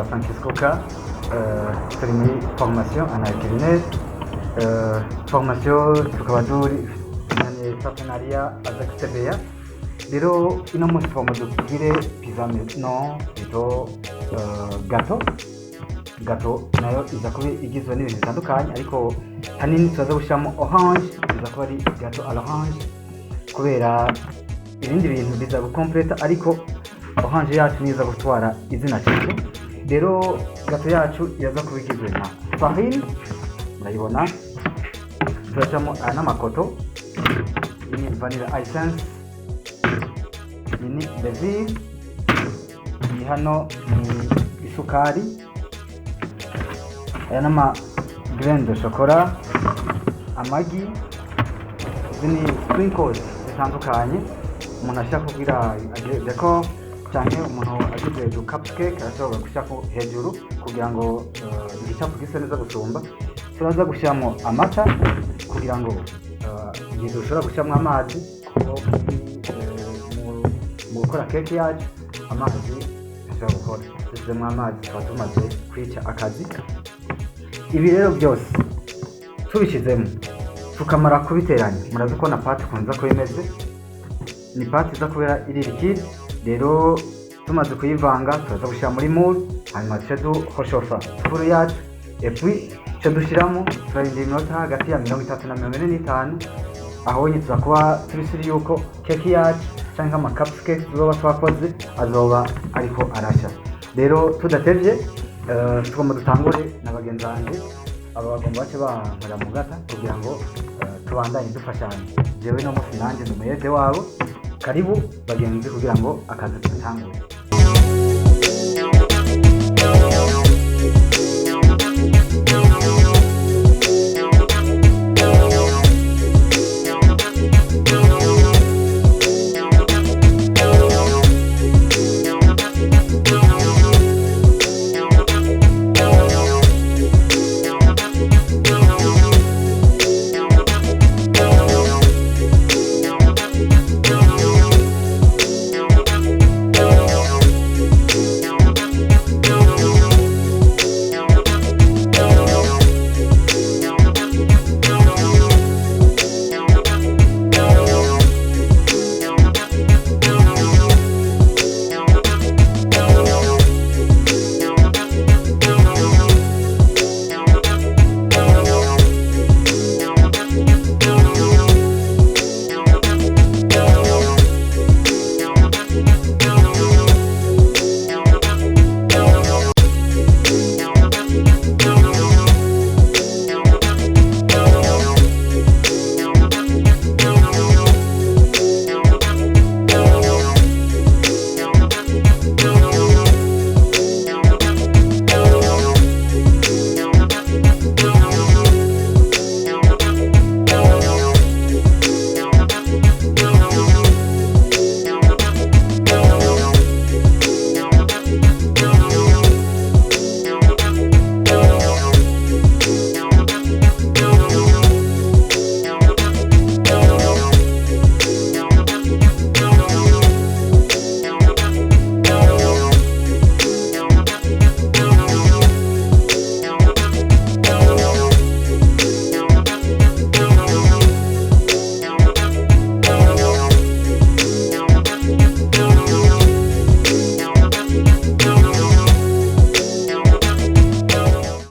Francisco K, turi muri formation anakirinez, formation tukaba turi partenariat avec TBA. Rero ino munsi twama dukugire pizza no ito gato nayo iza kuba igizwe n'ibintu bitandukanye, ariko hanini tuza gushiramo orange, iza kuba ari gateau à l'orange kubera ibindi bintu biza gukompleta, ariko orange yacu niza gutwara izina cyane. Rero gateau yacu iraza kuba igizwe na farine, murayibona, turacamo n'amakoto, ini vanilla essence, ini levure, ni hano ni isukari, aya nama grain de chocolat, amagi, izini sprinkles zitandukanye umuntu ashaka kugira decor, cyane umuntu agize du cupcake ashobora gushaka hejuru kugira ngo igicapu gise neza gusumba. Turaza gushyiramo amata kugira ngo igihe dushobora gushyiramo amazi mu gukora keke yacu, amazi ashobora gukora, dushyizemo amazi tukaba tumaze kwica akazi. Ibi rero byose tubishyizemo tukamara kubiteranya, murazi ko na pate kunza ko imeze, ni pate iza kubera iri liquide. Rero tumaze kuyivanga turaza gushyira muri moule, hanyuma duce duhoshofa furu yacu, epuwi duce dushyiramo, turarinda iminota hagati ya 30 na 45. aho nyine tuza kuba tubisiri yuko keke yacu cyangwa ama cupcake tuzoba twakoze azoba ariko arashya. Rero tudatevye tugomba dutangure na bagenzi banje aba bagomba bace bankora mu gata kugira ngo tubandanye dufashanye. Jewe no musi nanje ndumuyede wabo, karibu bagenzi kugira ngo akazi tutangure.